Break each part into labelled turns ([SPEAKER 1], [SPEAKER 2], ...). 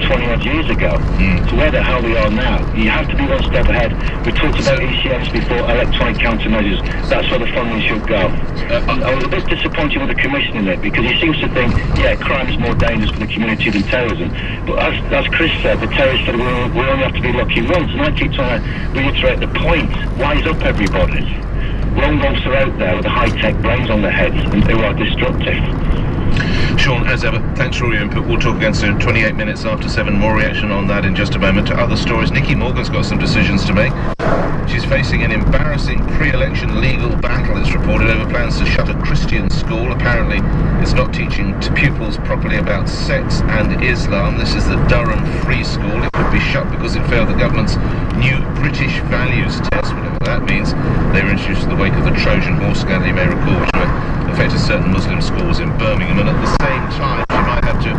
[SPEAKER 1] 20-odd years ago. So where the hell we are now, you have to be one step ahead. We talked about ECMs before, electronic countermeasures. That's where the funding should go. I was a bit disappointed with the Commission in it, because he seems to think, yeah, crime is more dangerous for the community than terrorism. But as Chris said, the terrorist said we only have to be lucky once, and I keep trying to reiterate the point. Wise up, everybody. Lone wolves are out there with the high-tech brains on their heads and who are destructive.
[SPEAKER 2] Sean, as ever, thanks for all your input. We'll talk again soon. 28 minutes after 7. More reaction on that in just a moment. To other stories, Nikki Morgan's got some decisions to make. She's facing an embarrassing pre-election legal battle, it's reported, over plans to shut a Christian school. Apparently, it's not teaching pupils properly about sex and Islam. This is the Durham Free School. It could be shut because it failed the government's new British values test, whatever that means. They were introduced in the wake of the Trojan horse scandal, you may recall, which affected certain Muslim schools in Birmingham, and at the same time she might have to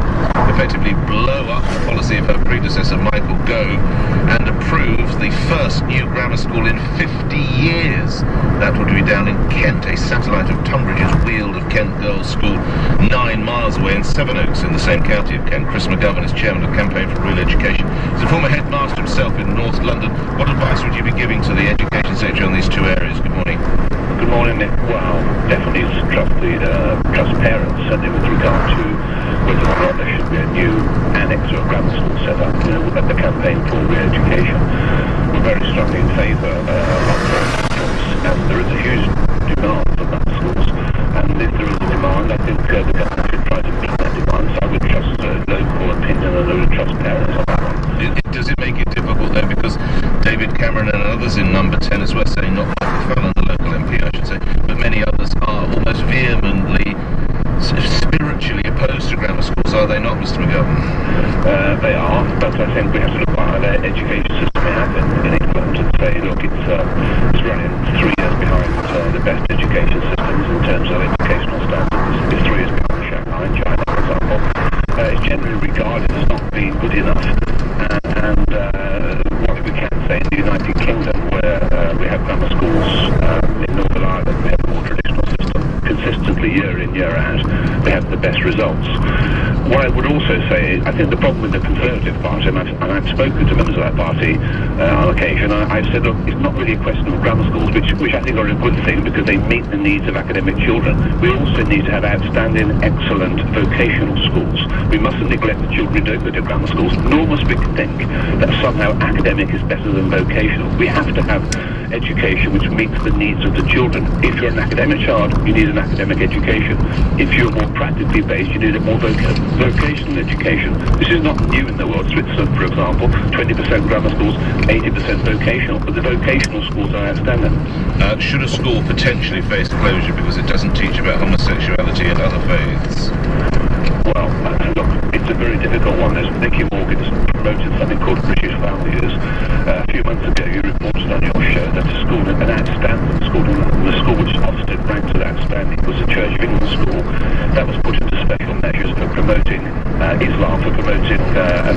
[SPEAKER 2] effectively blow up the policy of her predecessor Michael Gove and approve the first new grammar school in 50 years. That would be down in Kent, a satellite of Tunbridge's Weald of Kent Girls' School, 9 miles away in Sevenoaks in the same county of Kent. Chris McGovern is chairman of Campaign for Real Education. He's a former headmaster himself in North London. What advice would you be giving to the education sector on these two areas? Good morning.
[SPEAKER 3] Good morning, Nick. Well, definitely trust parents, certainly with regard to whether or not there should be a new annex or a grammar school set up. At the Campaign for Re-Education, we're very strongly in favour of schools, and there is a huge demand for grammar schools. And if there is a demand, I think the government should try to meet that demand. So I would trust local opinion, and I would trust parents on that one.
[SPEAKER 2] Does it make it difficult though, because David Cameron and others in number 10, it's worth saying, not Michael Fallon, the local MP I should say, but many others are almost vehemently spiritually opposed to grammar schools, are they not, Mr McGovern?
[SPEAKER 3] They are, but I think we have to look at the education system we have in England and say, look, it's running 3 years behind the best education systems in terms of educational standards. It's 3 years behind Shanghai in China, for example. It's generally regarded as not being good enough. And what we can say in the United Kingdom, where we have grammar schools in Northern Ireland, we have a more traditional system, consistently year in, year out, they have the best results. What I would also say, I think the problem with the Conservative Party, and I've spoken to members of that party on occasion, I've said, look, it's not really a question of grammar schools, which I think are a good thing because they meet the needs of academic children. We also need to have outstanding, excellent vocational schools. We mustn't neglect the children who don't go to grammar schools, nor must we think that somehow academic is better than vocational. We have to have education which meets the needs of the children. If you're an academic child, you need an academic education. If you're more practically based, you need a more vocational education. This is not new in the world. Switzerland, for example, 20% grammar schools, 80% vocational, but the vocational schools are outstanding.
[SPEAKER 2] Should a school potentially face closure because it doesn't teach about homosexuality and other faiths?
[SPEAKER 3] Well, look, it's a very difficult one. Nicky Morgan's promoted something called British Values. A few months ago, you reported on your show that a school, an outstanding school, the school which Oxted ranked as outstanding was the Church of England school. That was put into special measures for promoting Islam, for promoting a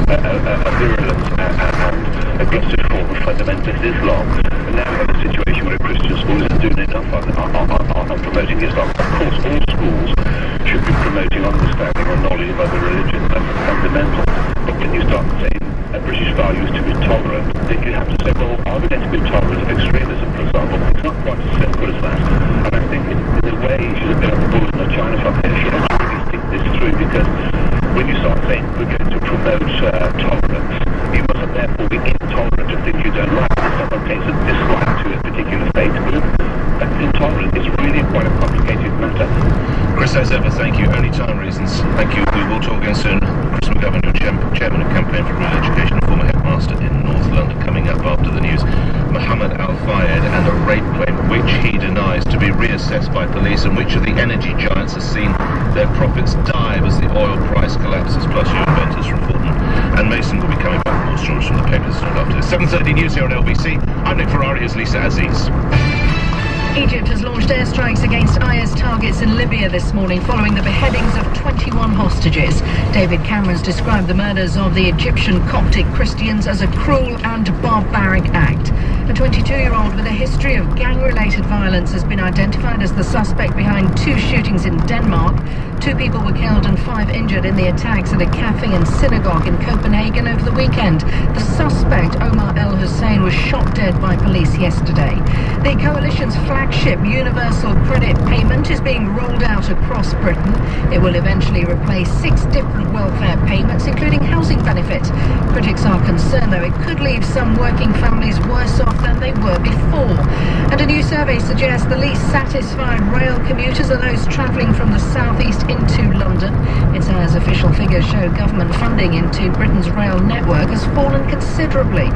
[SPEAKER 3] virulent and aggressive form of fundamentalist Islam. And now we have a situation where a Christian school isn't doing enough on promoting Islam. Of course, all schools should be promoting understanding and knowledge of other religions. That's fundamental. But when you start saying British values to be tolerant, then you have to say, well, are we going to be tolerant of extremism, for example? It's not quite as simple as that. And I think in a way she should have been on the board in the China from here. She has to really think this through, because when you start saying we're going to promote tolerance, you mustn't therefore be intolerant of things you don't like. If someone takes a dislike to a particular faith group, that's intolerant. It's really quite a complicated matter.
[SPEAKER 2] Chris, as ever, thank you. Only time reasons. Thank you. We will talk again soon. Chris McGovern, your chairman of Campaign for Real Education, former headmaster in North London. Coming up after the news, Mohammed Al-Fayed and a rape claim which he denies to be reassessed by police, and which of the energy giants has seen their profits dive as the oil price collapses. Plus, you inventors from Fulton and Mason will be coming back with more stories from the papers soon after this. 7:30 news here on LBC. I'm Nick Ferrari. Here's Lisa Aziz.
[SPEAKER 4] Egypt has launched airstrikes against IS targets in Libya this morning following the beheadings of 21 hostages. David Cameron's described the murders of the Egyptian Coptic Christians as a cruel and barbaric act. A 22-year-old with a history of gang-related violence has been identified as the suspect behind 2 shootings in Denmark. 2 people were killed and 5 injured in the attacks at a cafe and synagogue in Copenhagen over the weekend. The suspect, Omar El Hussein, was shot dead by police yesterday. The coalition's flagship universal credit payment is being rolled out across Britain. It will eventually replace 6 different welfare payments, including housing benefits. Critics are concerned, though, it could leave some working families worse off than they were before. And a new survey suggests the least satisfied rail commuters are those travelling from the southeast into London. It says official figures show government funding into Britain's rail network has fallen considerably.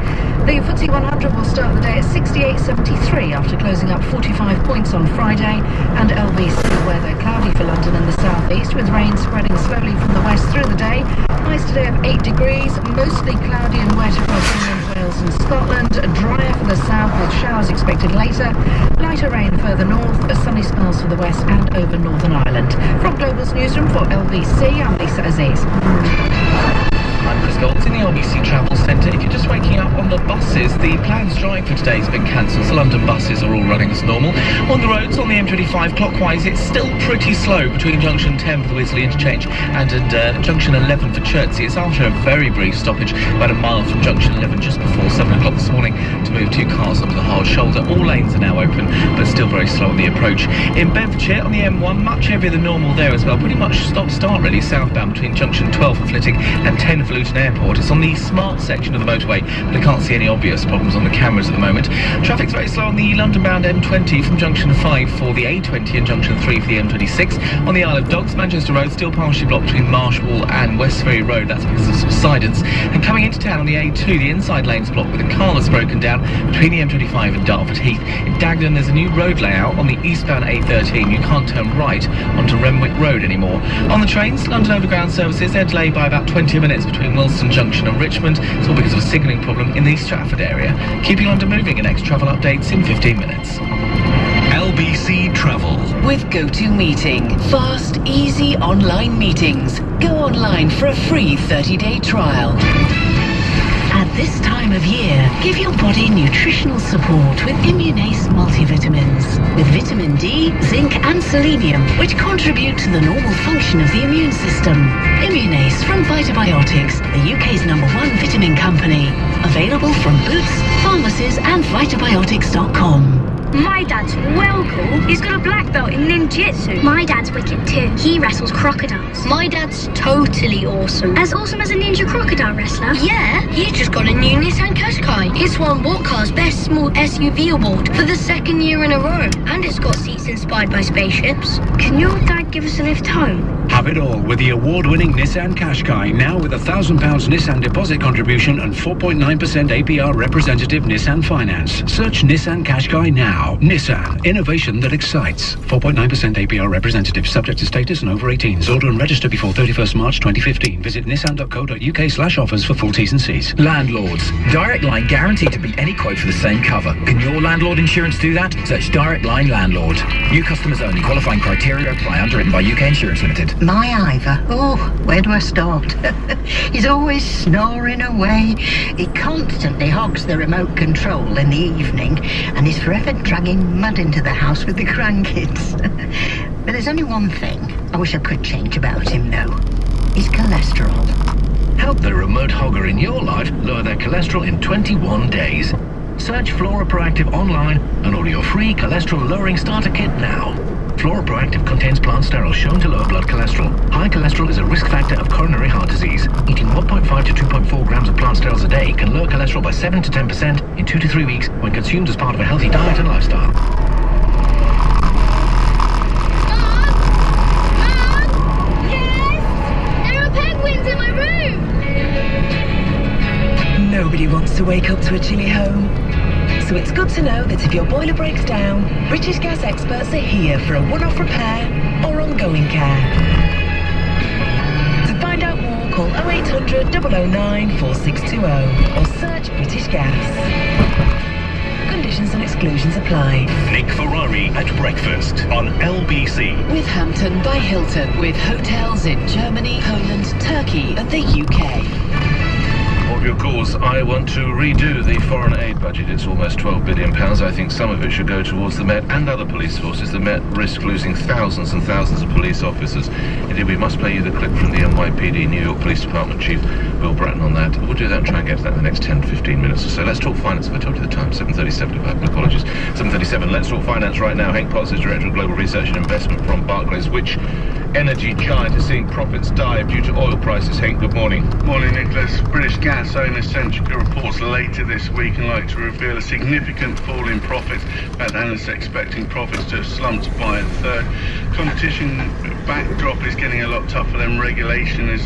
[SPEAKER 4] The FTSE 100 will start the day at 68.73 after closing up 45 points on Friday. And LBC weather cloudy for London and the southeast, with rain spreading slowly from the west through the day. Highs today of 8 degrees, mostly cloudy and wet across England, Wales and Scotland. Drier for the south with showers expected later. Lighter rain further north, sunny spells for the west and over Northern Ireland. From Global's newsroom for LBC, I'm Lisa Aziz.
[SPEAKER 5] I'm Chris Gold in the LBC Travel Centre. If you're just waking up on the buses, the planned strike for today has been cancelled. So London buses are all running as normal. On the roads, on the M25 clockwise, it's still pretty slow between junction 10 for the Wisley interchange and junction 11 for Chertsey. It's after a very brief stoppage, about a mile from junction 11 just before 7 o'clock this morning to move 2 cars onto the hard shoulder. All lanes are now open, but still very slow on the approach. In Bedfordshire, on the M1, much heavier than normal there as well. Pretty much stop-start really southbound between junction 12 for Flitting and 10 for Luton Airport. It's on the smart section of the motorway, but I can't see any obvious problems on the cameras at the moment. Traffic's very slow on the London-bound M20 from junction 5 for the A20 and junction 3 for the M26. On the Isle of Dogs, Manchester Road still partially blocked between Marshwall and West Ferry Road. That's because of subsidence. And coming into town on the A2, the inside lane's blocked with a car that's broken down between the M25 and Dartford Heath. In Dagenham, there's a new road layout on the eastbound A13. You can't turn right onto Renwick Road anymore. On the trains, London Overground services, they're delayed by about 20 minutes between Wilson Junction and Richmond. It's all because of a signalling problem in the East Stratford area. Keeping London moving, and next travel updates in 15 minutes.
[SPEAKER 6] LBC Travel
[SPEAKER 7] with GoToMeeting. Fast, easy online meetings. Go online for a free 30-day trial. At this time of year, give your body nutritional support with Immunace multivitamins. With vitamin D, zinc and selenium, which contribute to the normal function of the immune system. Immunace from Vitabiotics, the UK's #1 vitamin company. Available from Boots, pharmacies and vitabiotics.com.
[SPEAKER 8] My dad's well cool. He's got a black belt in ninjutsu. My dad's wicked too. He wrestles crocodiles. My dad's totally awesome. As awesome as a ninja crocodile wrestler? Yeah, he's just got a new Nissan Qashqai. It's won What Car's Best Small SUV award for the 2nd year in a row. And it's got seats inspired by spaceships. Can your dad give us a lift home?
[SPEAKER 6] Have it all with the award-winning Nissan Qashqai, now with a £1,000 Nissan deposit contribution and 4.9% APR representative Nissan finance. Search Nissan Qashqai now. Nissan, innovation that excites. 4.9% APR representative, subject to status and over 18s. Order and register before 31st March 2015. Visit nissan.co.uk/offers for full T's and C's.
[SPEAKER 9] Landlords. Direct Line guaranteed to beat any quote for the same cover. Can your landlord insurance do that? Search Direct Line Landlord. New customers only. Qualifying criteria apply. Underwritten by UK Insurance Limited.
[SPEAKER 10] My Ivor. Oh, where do I start? He's always snoring away. He constantly hogs the remote control in the evening, and he's forever dragging mud into the house with the grandkids. But there's only one thing I wish I could change about him, though. His cholesterol.
[SPEAKER 6] Help the remote hogger in your life lower their cholesterol in 21 days. Search Flora Proactive online and order your free cholesterol-lowering starter kit now. Flora Proactive contains plant sterols shown to lower blood cholesterol. High cholesterol is a risk factor of coronary heart disease. Eating 1.5 to 2.4 grams of plant sterols a day can lower cholesterol by 7 to 10% in 2 to 3 weeks when consumed as part of a healthy diet and lifestyle.
[SPEAKER 7] Nobody wants to wake up to a chilly home. So it's good to know that if your boiler breaks down, British Gas experts are here for a one-off repair or ongoing care. To find out more, call 0800 009 4620 or search British Gas. Conditions and exclusions apply.
[SPEAKER 6] Nick Ferrari at breakfast on LBC.
[SPEAKER 7] With Hampton by Hilton, with hotels in Germany, Poland, Turkey and the UK.
[SPEAKER 2] more of your calls. I want to redo the foreign aid budget. It's almost £12 billion. I think some of it should go towards the Met and other police forces. The Met risk losing thousands and thousands of police officers. Indeed, we must play you the clip from the NYPD, New York Police Department Chief Bill Bratton on that. We'll do that and try and get to that in the next 10-15 minutes or so. Let's talk finance. If I told you the time, 7:37. If I have apologies. 7:37. Let's talk finance right now. Hank Potts is Director of Global Research and Investment from Barclays. Which energy giant is seeing profits dive due to oil prices? Hank, good morning.
[SPEAKER 11] Morning, Nicholas. British gas owner Centrica reports later this week and like to reveal a significant fall in profits. But analysts are expecting profits to have slumped by a third. Competition backdrop is getting a lot tougher, and regulation is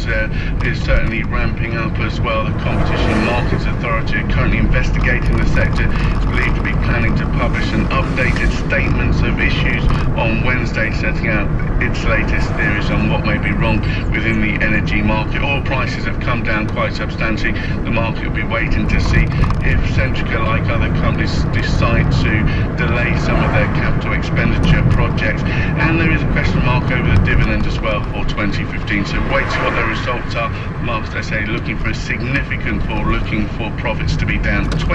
[SPEAKER 11] certainly ramping up as well. The Competition and Markets Authority are currently investigating the sector. It's believed to be planning to publish an updated statements of issues on Wednesday, setting out its latest theories on what may be wrong within the energy market. Oil prices have come down quite substantially. The market will be waiting to see if Centrica, like other companies, decide to delay some of their capital expenditure projects. And there is a question mark over the dividend as well for 2015. So wait to see what the results are. Markets, I say, looking for a significant fall, looking for profits to be down 20.